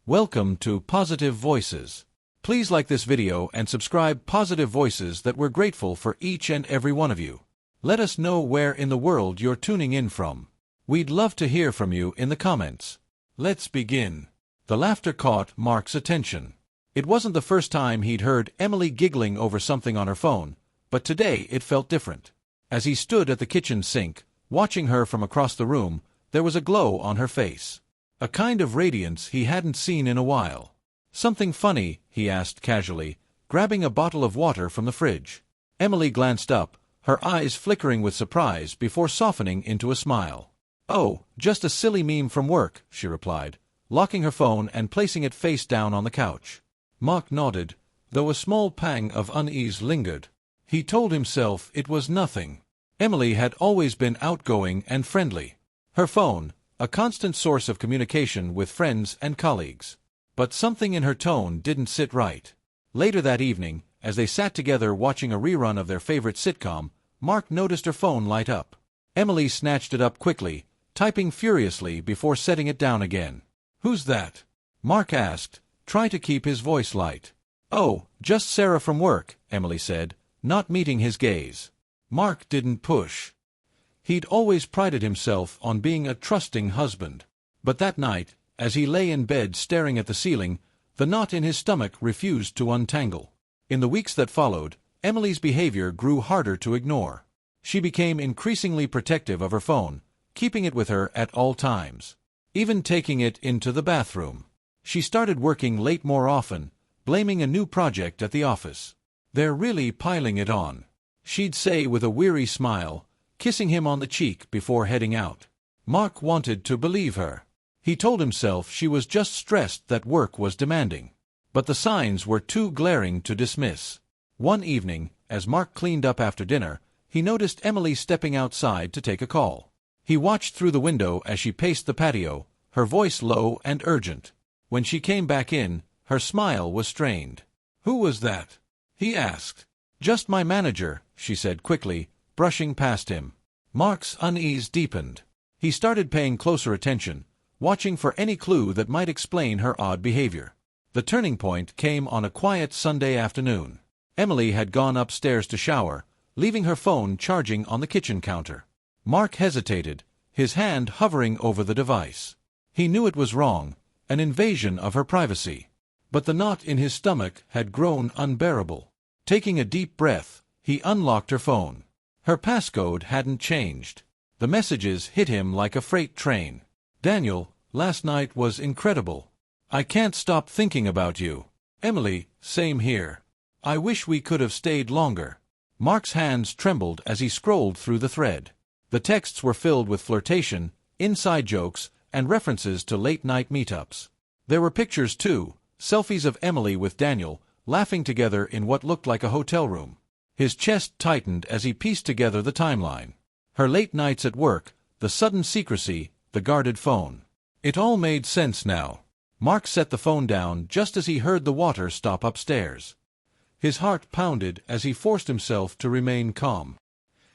Welcome to Positive Voices. Please like this video and subscribe Positive Voices that we're grateful for each and every one of you. Let us know where in the world you're tuning in from. We'd love to hear from you in the comments. Let's begin. The laughter caught Mark's attention. It wasn't the first time he'd heard Emily giggling over something on her phone, but today it felt different. As he stood at the kitchen sink, watching her from across the room, there was a glow on her face. A kind of radiance he hadn't seen in a while. "Something funny?" he asked casually, grabbing a bottle of water from the fridge. Emily glanced up, her eyes flickering with surprise before softening into a smile. "Oh, just a silly meme from work," she replied, locking her phone and placing it face down on the couch. Mark nodded, though a small pang of unease lingered. He told himself it was nothing. Emily had always been outgoing and friendly. Her phone, a constant source of communication with friends and colleagues. But something in her tone didn't sit right. Later that evening, as they sat together watching a rerun of their favorite sitcom, Mark noticed her phone light up. Emily snatched it up quickly, typing furiously before setting it down again. "Who's that?" Mark asked, trying to keep his voice light. "Oh, just Sarah from work," Emily said, not meeting his gaze. Mark didn't push. He'd always prided himself on being a trusting husband. But that night, as he lay in bed staring at the ceiling, the knot in his stomach refused to untangle. In the weeks that followed, Emily's behavior grew harder to ignore. She became increasingly protective of her phone, keeping it with her at all times, even taking it into the bathroom. She started working late more often, blaming a new project at the office. "They're really piling it on," she'd say with a weary smile, kissing him on the cheek before heading out. Mark wanted to believe her. He told himself she was just stressed that work was demanding. But the signs were too glaring to dismiss. One evening, as Mark cleaned up after dinner, he noticed Emily stepping outside to take a call. He watched through the window as she paced the patio, her voice low and urgent. When she came back in, her smile was strained. "Who was that?" he asked. "Just my manager," she said quickly, brushing past him. Mark's unease deepened. He started paying closer attention, watching for any clue that might explain her odd behavior. The turning point came on a quiet Sunday afternoon. Emily had gone upstairs to shower, leaving her phone charging on the kitchen counter. Mark hesitated, his hand hovering over the device. He knew it was wrong, an invasion of her privacy. But the knot in his stomach had grown unbearable. Taking a deep breath, he unlocked her phone. Her passcode hadn't changed. The messages hit him like a freight train. "Daniel, last night was incredible. I can't stop thinking about you. Emily, same here. I wish we could have stayed longer." Mark's hands trembled as he scrolled through the thread. The texts were filled with flirtation, inside jokes, and references to late-night meetups. There were pictures too, selfies of Emily with Daniel, laughing together in what looked like a hotel room. His chest tightened as he pieced together the timeline. Her late nights at work, the sudden secrecy, the guarded phone. It all made sense now. Mark set the phone down just as he heard the water stop upstairs. His heart pounded as he forced himself to remain calm.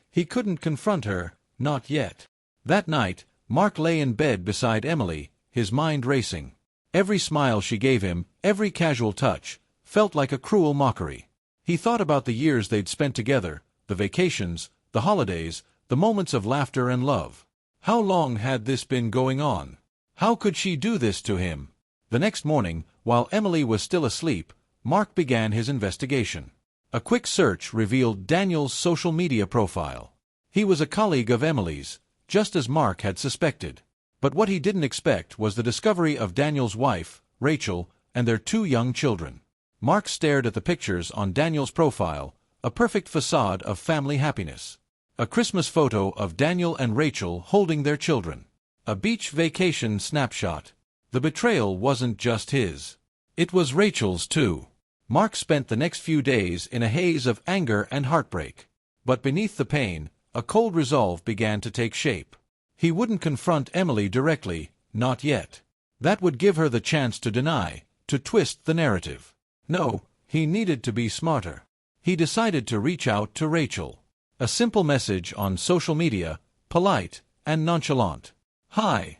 He couldn't confront her, not yet. That night, Mark lay in bed beside Emily, his mind racing. Every smile she gave him, every casual touch, felt like a cruel mockery. He thought about the years they'd spent together, the vacations, the holidays, the moments of laughter and love. How long had this been going on? How could she do this to him? The next morning, while Emily was still asleep, Mark began his investigation. A quick search revealed Daniel's social media profile. He was a colleague of Emily's, just as Mark had suspected. But what he didn't expect was the discovery of Daniel's wife, Rachel, and their 2 young children. Mark stared at the pictures on Daniel's profile, a perfect facade of family happiness. A Christmas photo of Daniel and Rachel holding their children. A beach vacation snapshot. The betrayal wasn't just his. It was Rachel's too. Mark spent the next few days in a haze of anger and heartbreak. But beneath the pain, a cold resolve began to take shape. He wouldn't confront Emily directly, not yet. That would give her the chance to deny, to twist the narrative. No, he needed to be smarter. He decided to reach out to Rachel. A simple message on social media, polite and nonchalant. "Hi,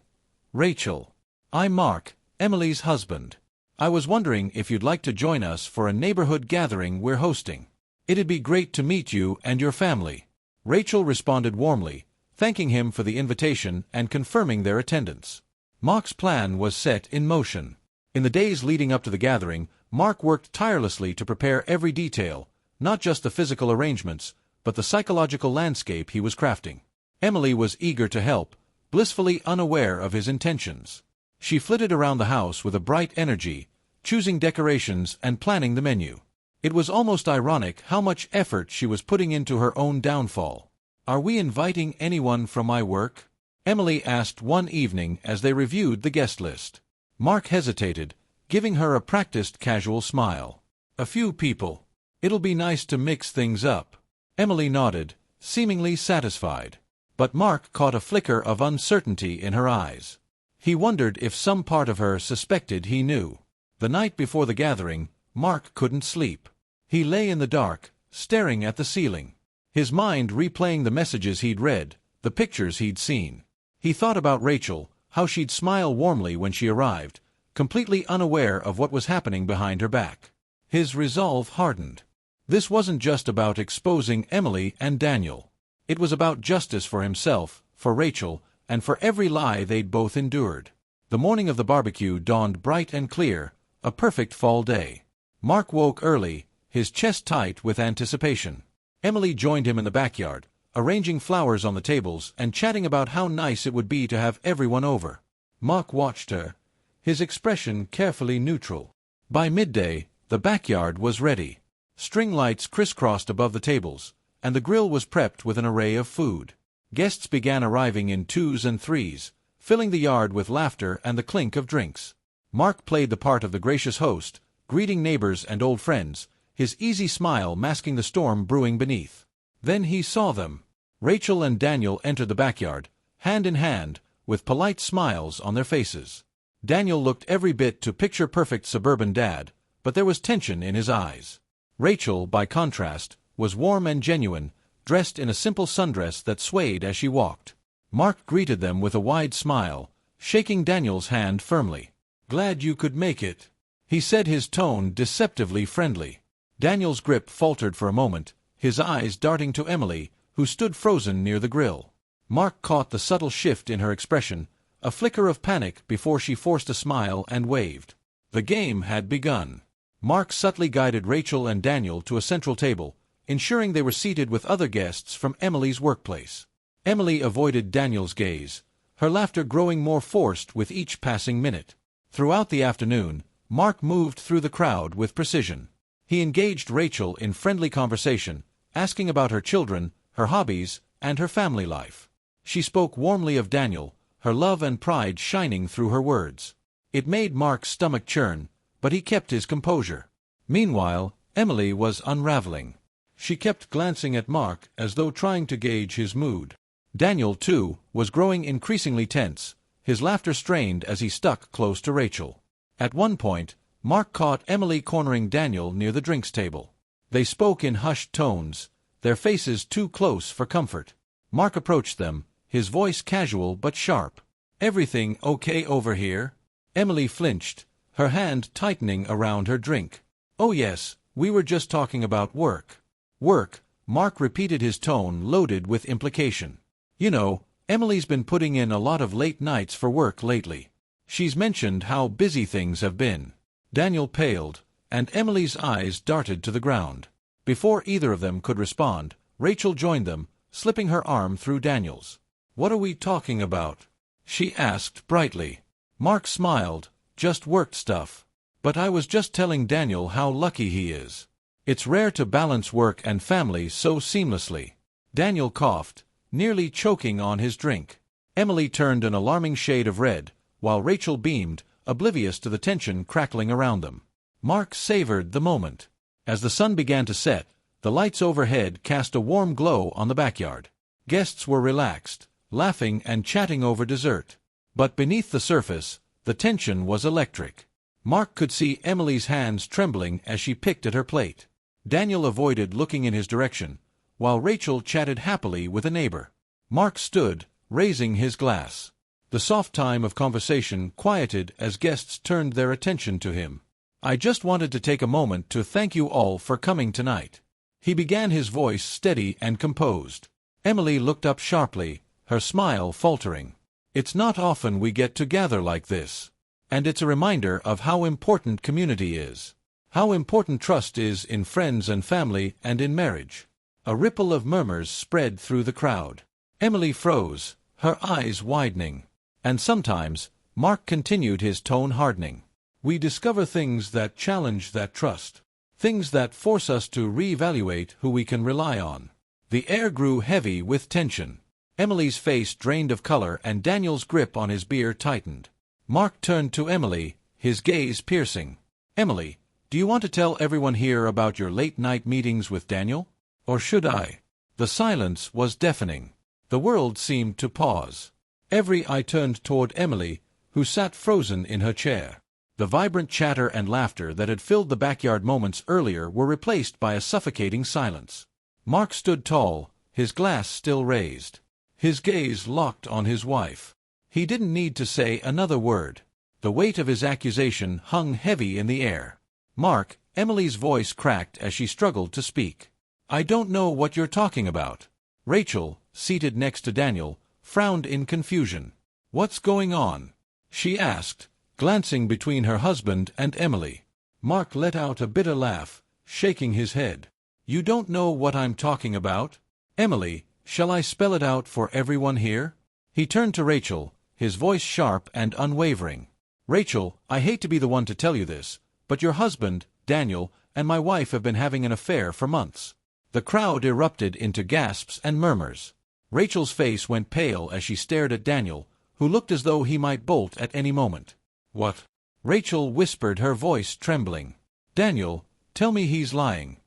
Rachel. I'm Mark, Emily's husband. I was wondering if you'd like to join us for a neighborhood gathering we're hosting. It'd be great to meet you and your family. Rachel responded warmly, thanking him for the invitation and confirming their attendance. Mark's plan was set in motion. In the days leading up to the gathering, Mark worked tirelessly to prepare every detail, not just the physical arrangements, but the psychological landscape he was crafting. Emily was eager to help, blissfully unaware of his intentions. She flitted around the house with a bright energy, choosing decorations and planning the menu. It was almost ironic how much effort she was putting into her own downfall. "Are we inviting anyone from my work?" Emily asked one evening as they reviewed the guest list. Mark hesitated, giving her a practiced casual smile. "A few people. It'll be nice to mix things up." Emily nodded, seemingly satisfied. But Mark caught a flicker of uncertainty in her eyes. He wondered if some part of her suspected he knew. The night before the gathering, Mark couldn't sleep. He lay in the dark, staring at the ceiling, his mind replaying the messages he'd read, the pictures he'd seen. He thought about Rachel, how she'd smile warmly when she arrived, completely unaware of what was happening behind her back. His resolve hardened. This wasn't just about exposing Emily and Daniel. It was about justice for himself, for Rachel, and for every lie they'd both endured. The morning of the barbecue dawned bright and clear, a perfect fall day. Mark woke early, his chest tight with anticipation. Emily joined him in the backyard, arranging flowers on the tables and chatting about how nice it would be to have everyone over. Mark watched her, his expression carefully neutral. By midday, the backyard was ready. String lights crisscrossed above the tables, and the grill was prepped with an array of food. Guests began arriving in twos and threes, filling the yard with laughter and the clink of drinks. Mark played the part of the gracious host, greeting neighbors and old friends, his easy smile masking the storm brewing beneath. Then he saw them. Rachel and Daniel entered the backyard, hand in hand, with polite smiles on their faces. Daniel looked every bit to picture-perfect suburban dad, but there was tension in his eyes. Rachel, by contrast, was warm and genuine, dressed in a simple sundress that swayed as she walked. Mark greeted them with a wide smile, shaking Daniel's hand firmly. "Glad you could make it," he said, his tone deceptively friendly. Daniel's grip faltered for a moment, his eyes darting to Emily, who stood frozen near the grill. Mark caught the subtle shift in her expression, a flicker of panic before she forced a smile and waved. The game had begun. Mark subtly guided Rachel and Daniel to a central table, ensuring they were seated with other guests from Emily's workplace. Emily avoided Daniel's gaze, her laughter growing more forced with each passing minute. Throughout the afternoon, Mark moved through the crowd with precision. He engaged Rachel in friendly conversation, asking about her children, her hobbies, and her family life. She spoke warmly of Daniel, her love and pride shining through her words. It made Mark's stomach churn, but he kept his composure. Meanwhile, Emily was unraveling. She kept glancing at Mark as though trying to gauge his mood. Daniel, too, was growing increasingly tense, his laughter strained as he stuck close to Rachel. At one point, Mark caught Emily cornering Daniel near the drinks table. They spoke in hushed tones, their faces too close for comfort. Mark approached them, his voice casual but sharp. "Everything okay over here?" Emily flinched, her hand tightening around her drink. "Oh yes, we were just talking about work." "Work," Mark repeated, his tone loaded with implication. "You know, Emily's been putting in a lot of late nights for work lately. She's mentioned how busy things have been." Daniel paled, and Emily's eyes darted to the ground. Before either of them could respond, Rachel joined them, slipping her arm through Daniel's. "What are we talking about?" she asked brightly. Mark smiled. "Just work stuff. But I was just telling Daniel how lucky he is. It's rare to balance work and family so seamlessly." Daniel coughed, nearly choking on his drink. Emily turned an alarming shade of red, while Rachel beamed, oblivious to the tension crackling around them. Mark savored the moment. As the sun began to set, the lights overhead cast a warm glow on the backyard. Guests were relaxed, laughing and chatting over dessert. But beneath the surface, the tension was electric. Mark could see Emily's hands trembling as she picked at her plate. Daniel avoided looking in his direction, while Rachel chatted happily with a neighbor. Mark stood, raising his glass. The soft time of conversation quieted as guests turned their attention to him. "I just wanted to take a moment to thank you all for coming tonight." He began, his voice steady and composed. Emily looked up sharply, her smile faltering. "It's not often we get to gather like this. And it's a reminder of how important community is. How important trust is in friends and family and in marriage." A ripple of murmurs spread through the crowd. Emily froze, her eyes widening. "And sometimes," Mark continued, his tone hardening, "we discover things that challenge that trust. Things that force us to reevaluate who we can rely on." The air grew heavy with tension. Emily's face drained of color and Daniel's grip on his beer tightened. Mark turned to Emily, his gaze piercing. "Emily, do you want to tell everyone here about your late-night meetings with Daniel? Or should I?" The silence was deafening. The world seemed to pause. Every eye turned toward Emily, who sat frozen in her chair. The vibrant chatter and laughter that had filled the backyard moments earlier were replaced by a suffocating silence. Mark stood tall, his glass still raised. His gaze locked on his wife. He didn't need to say another word. The weight of his accusation hung heavy in the air. "Mark," Emily's voice cracked as she struggled to speak. "I don't know what you're talking about." Rachel, seated next to Daniel, frowned in confusion. "What's going on?" she asked, glancing between her husband and Emily. Mark let out a bitter laugh, shaking his head. "You don't know what I'm talking about? Emily, shall I spell it out for everyone here?" He turned to Rachel, his voice sharp and unwavering. "Rachel, I hate to be the one to tell you this, but your husband, Daniel, and my wife have been having an affair for months." The crowd erupted into gasps and murmurs. Rachel's face went pale as she stared at Daniel, who looked as though he might bolt at any moment. "What?" Rachel whispered, her voice trembling. "Daniel, tell me he's lying."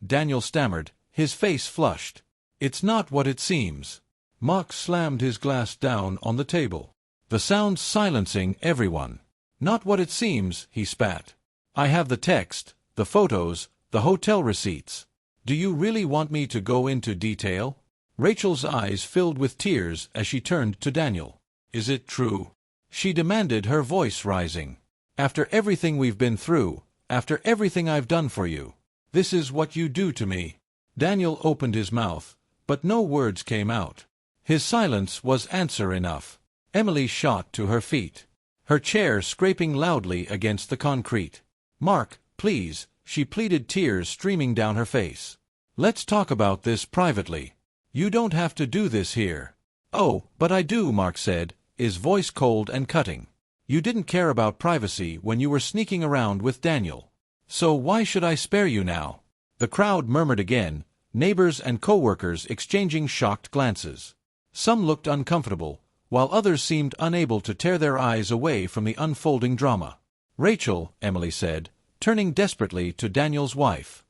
Daniel stammered, his face flushed. "It's not what it seems." Mark slammed his glass down on the table, the sound silencing everyone. "Not what it seems," he spat. "I have the text, the photos, the hotel receipts. Do you really want me to go into detail?" Rachel's eyes filled with tears as she turned to Daniel. "Is it true?" she demanded, her voice rising. "After everything we've been through, after everything I've done for you, this is what you do to me?" Daniel opened his mouth, but no words came out. His silence was answer enough. Emily shot to her feet, her chair scraping loudly against the concrete. "Mark, please," she pleaded, tears streaming down her face. "Let's talk about this privately. You don't have to do this here." "Oh, but I do," Mark said, his voice cold and cutting. "You didn't care about privacy when you were sneaking around with Daniel. So why should I spare you now?" The crowd murmured again, neighbors and co-workers exchanging shocked glances. Some looked uncomfortable, while others seemed unable to tear their eyes away from the unfolding drama. "Rachel," Emily said, turning desperately to Daniel's wife.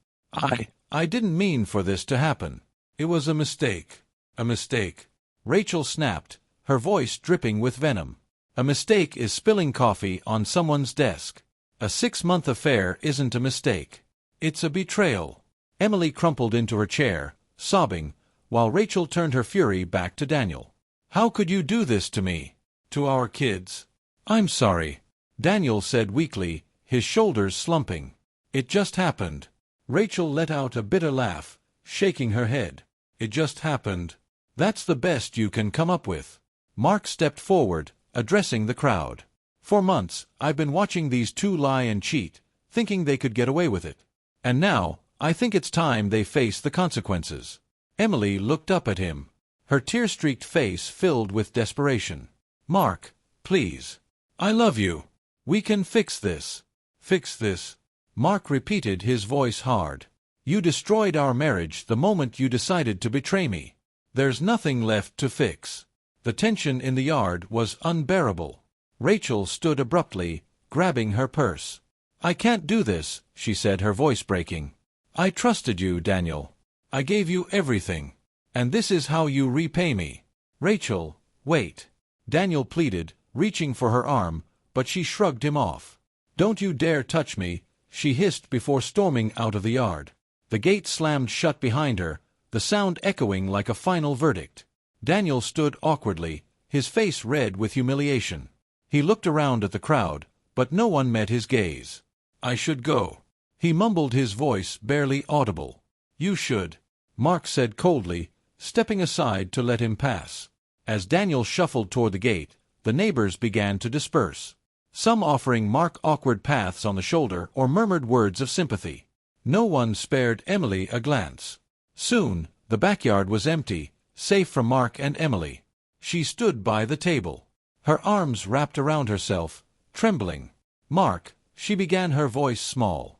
I didn't mean for this to happen. It was a mistake. A mistake." Rachel snapped, her voice dripping with venom. "A mistake is spilling coffee on someone's desk. A 6-month affair isn't a mistake. It's a betrayal." Emily crumpled into her chair, sobbing, while Rachel turned her fury back to Daniel. "How could you do this to me? To our kids?" "I'm sorry," Daniel said weakly, his shoulders slumping. "It just happened." Rachel let out a bitter laugh, shaking her head. "It just happened. That's the best you can come up with." Mark stepped forward, addressing the crowd. "For months, I've been watching these two lie and cheat, thinking they could get away with it. And now, I think it's time they face the consequences." Emily looked up at him, her tear-streaked face filled with desperation. "Mark, please. I love you. We can fix this." "Fix this?" Mark repeated, his voice hard. "You destroyed our marriage the moment you decided to betray me. There's nothing left to fix." The tension in the yard was unbearable. Rachel stood abruptly, grabbing her purse. "I can't do this," she said, her voice breaking. "I trusted you, Daniel. I gave you everything. And this is how you repay me." "Rachel, wait," Daniel pleaded, reaching for her arm, but she shrugged him off. "Don't you dare touch me," she hissed before storming out of the yard. The gate slammed shut behind her, the sound echoing like a final verdict. Daniel stood awkwardly, his face red with humiliation. He looked around at the crowd, but no one met his gaze. "I should go," he mumbled, his voice barely audible. "You should," Mark said coldly, stepping aside to let him pass. As Daniel shuffled toward the gate, the neighbors began to disperse, some offering Mark awkward pats on the shoulder or murmured words of sympathy. No one spared Emily a glance. Soon, the backyard was empty, safe from Mark and Emily. She stood by the table, her arms wrapped around herself, trembling. "Mark," she began, her voice small.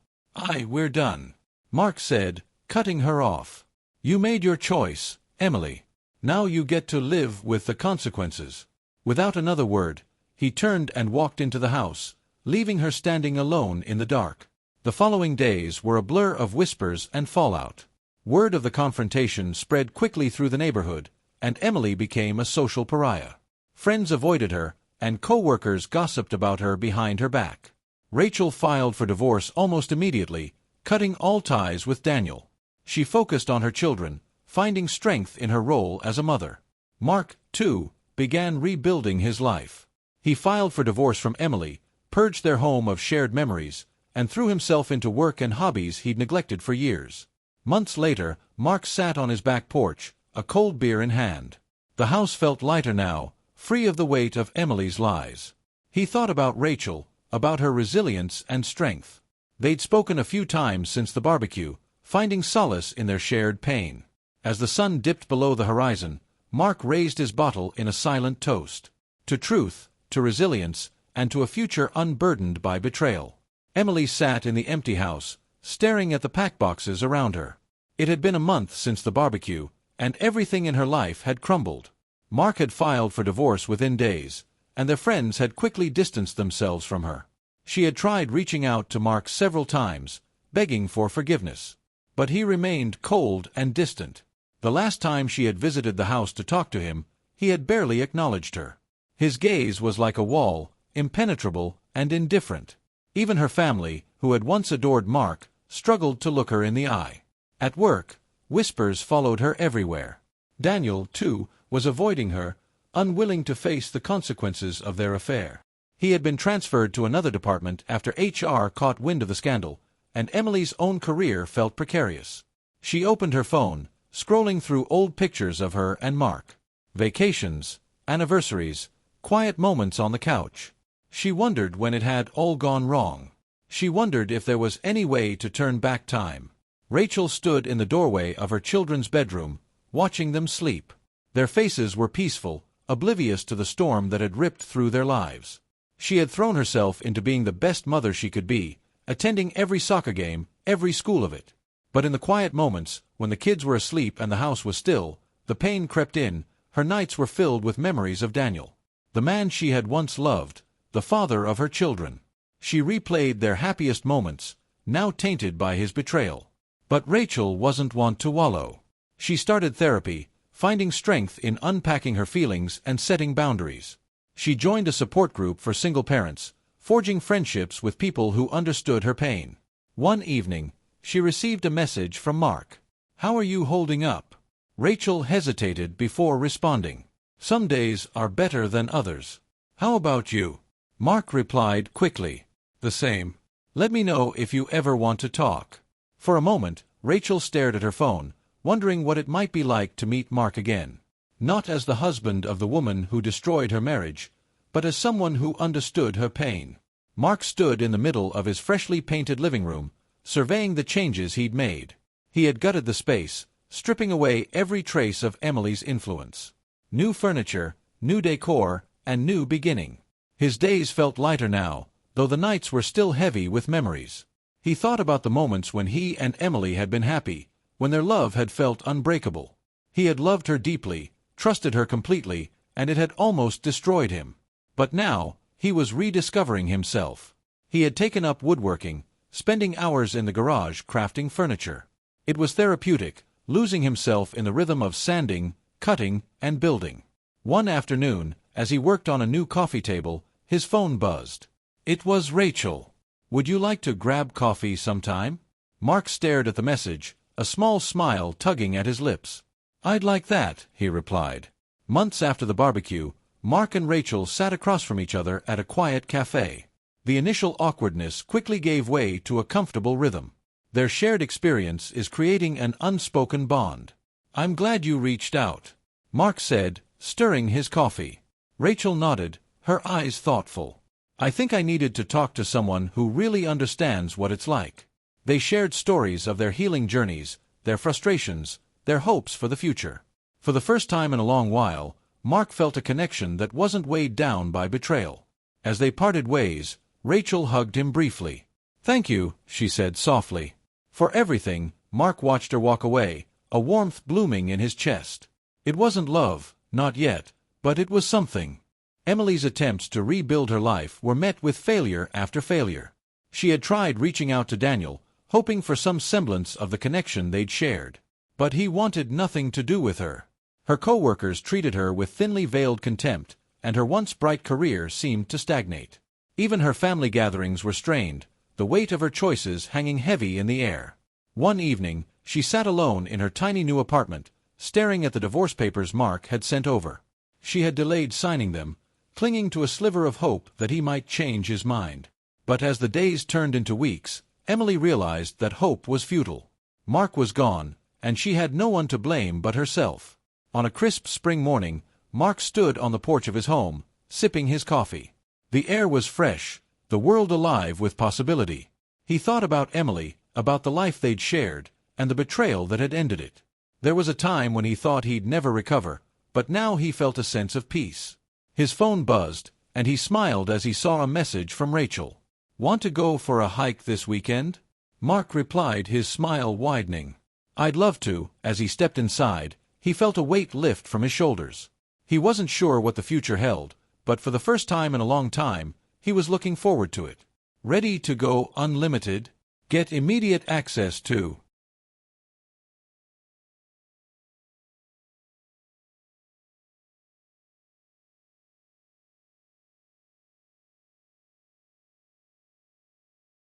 "We're done," Mark said, cutting her off. "You made your choice, Emily. Now you get to live with the consequences." Without another word, he turned and walked into the house, leaving her standing alone in the dark. The following days were a blur of whispers and fallout. Word of the confrontation spread quickly through the neighborhood, and Emily became a social pariah. Friends avoided her, and co-workers gossiped about her behind her back. Rachel filed for divorce almost immediately, cutting all ties with Daniel. She focused on her children, finding strength in her role as a mother. Mark, too, began rebuilding his life. He filed for divorce from Emily, purged their home of shared memories, and threw himself into work and hobbies he'd neglected for years. Months later, Mark sat on his back porch, a cold beer in hand. The house felt lighter now, free of the weight of Emily's lies. He thought about Rachel, about her resilience and strength. They'd spoken a few times since the barbecue, finding solace in their shared pain. As the sun dipped below the horizon, Mark raised his bottle in a silent toast. To truth, to resilience, and to a future unburdened by betrayal. Emily sat in the empty house, staring at the packboxes around her. It had been a month since the barbecue, and everything in her life had crumbled. Mark had filed for divorce within days, and their friends had quickly distanced themselves from her. She had tried reaching out to Mark several times, begging for forgiveness. But he remained cold and distant. The last time she had visited the house to talk to him, he had barely acknowledged her. His gaze was like a wall, impenetrable and indifferent. Even her family, who had once adored Mark, struggled to look her in the eye. At work, whispers followed her everywhere. Daniel, too, was avoiding her, unwilling to face the consequences of their affair. He had been transferred to another department after HR caught wind of the scandal, and Emily's own career felt precarious. She opened her phone, scrolling through old pictures of her and Mark. Vacations, anniversaries, quiet moments on the couch. She wondered when it had all gone wrong. She wondered if there was any way to turn back time. Rachel stood in the doorway of her children's bedroom, watching them sleep. Their faces were peaceful, oblivious to the storm that had ripped through their lives. She had thrown herself into being the best mother she could be, attending every soccer game, every school of it. But in the quiet moments, when the kids were asleep and the house was still, the pain crept in. Her nights were filled with memories of Daniel, the man she had once loved, the father of her children. She replayed their happiest moments, now tainted by his betrayal. But Rachel wasn't wont to wallow. She started therapy, finding strength in unpacking her feelings and setting boundaries. She joined a support group for single parents, forging friendships with people who understood her pain. One evening, she received a message from Mark. "How are you holding up?" Rachel hesitated before responding. "Some days are better than others. How about you?" Mark replied quickly. "The same. Let me know if you ever want to talk." For a moment, Rachel stared at her phone, wondering what it might be like to meet Mark again. Not as the husband of the woman who destroyed her marriage, but as someone who understood her pain. Mark stood in the middle of his freshly painted living room, surveying the changes he'd made. He had gutted the space, stripping away every trace of Emily's influence. New furniture, new decor, and new beginning. His days felt lighter now, though the nights were still heavy with memories. He thought about the moments when he and Emily had been happy, when their love had felt unbreakable. He had loved her deeply, trusted her completely, and it had almost destroyed him. But now, he was rediscovering himself. He had taken up woodworking, spending hours in the garage crafting furniture. It was therapeutic, losing himself in the rhythm of sanding, cutting, and building. One afternoon, as he worked on a new coffee table, his phone buzzed. It was Rachel. "Would you like to grab coffee sometime?" Mark stared at the message, a small smile tugging at his lips. "I'd like that," he replied. Months after the barbecue, Mark and Rachel sat across from each other at a quiet cafe. The initial awkwardness quickly gave way to a comfortable rhythm. Their shared experience is creating an unspoken bond. "I'm glad you reached out," Mark said, stirring his coffee. Rachel nodded, her eyes thoughtful. "I think I needed to talk to someone who really understands what it's like." They shared stories of their healing journeys, their frustrations, their hopes for the future. For the first time in a long while, Mark felt a connection that wasn't weighed down by betrayal. As they parted ways, Rachel hugged him briefly. "Thank you," she said softly. "For everything." Mark watched her walk away, a warmth blooming in his chest. It wasn't love, not yet, but it was something. Emily's attempts to rebuild her life were met with failure after failure. She had tried reaching out to Daniel, hoping for some semblance of the connection they'd shared. But he wanted nothing to do with her. Her co-workers treated her with thinly veiled contempt, and her once bright career seemed to stagnate. Even her family gatherings were strained, the weight of her choices hanging heavy in the air. One evening, she sat alone in her tiny new apartment, staring at the divorce papers Mark had sent over. She had delayed signing them, clinging to a sliver of hope that he might change his mind. But as the days turned into weeks, Emily realized that hope was futile. Mark was gone, and she had no one to blame but herself. On a crisp spring morning, Mark stood on the porch of his home, sipping his coffee. The air was fresh, the world alive with possibility. He thought about Emily, about the life they'd shared, and the betrayal that had ended it. There was a time when he thought he'd never recover, but now he felt a sense of peace. His phone buzzed, and he smiled as he saw a message from Rachel. "Want to go for a hike this weekend?" Mark replied, his smile widening. "I'd love to." As he stepped inside, he felt a weight lift from his shoulders. He wasn't sure what the future held, but for the first time in a long time, he was looking forward to it. Ready to go unlimited? Get immediate access to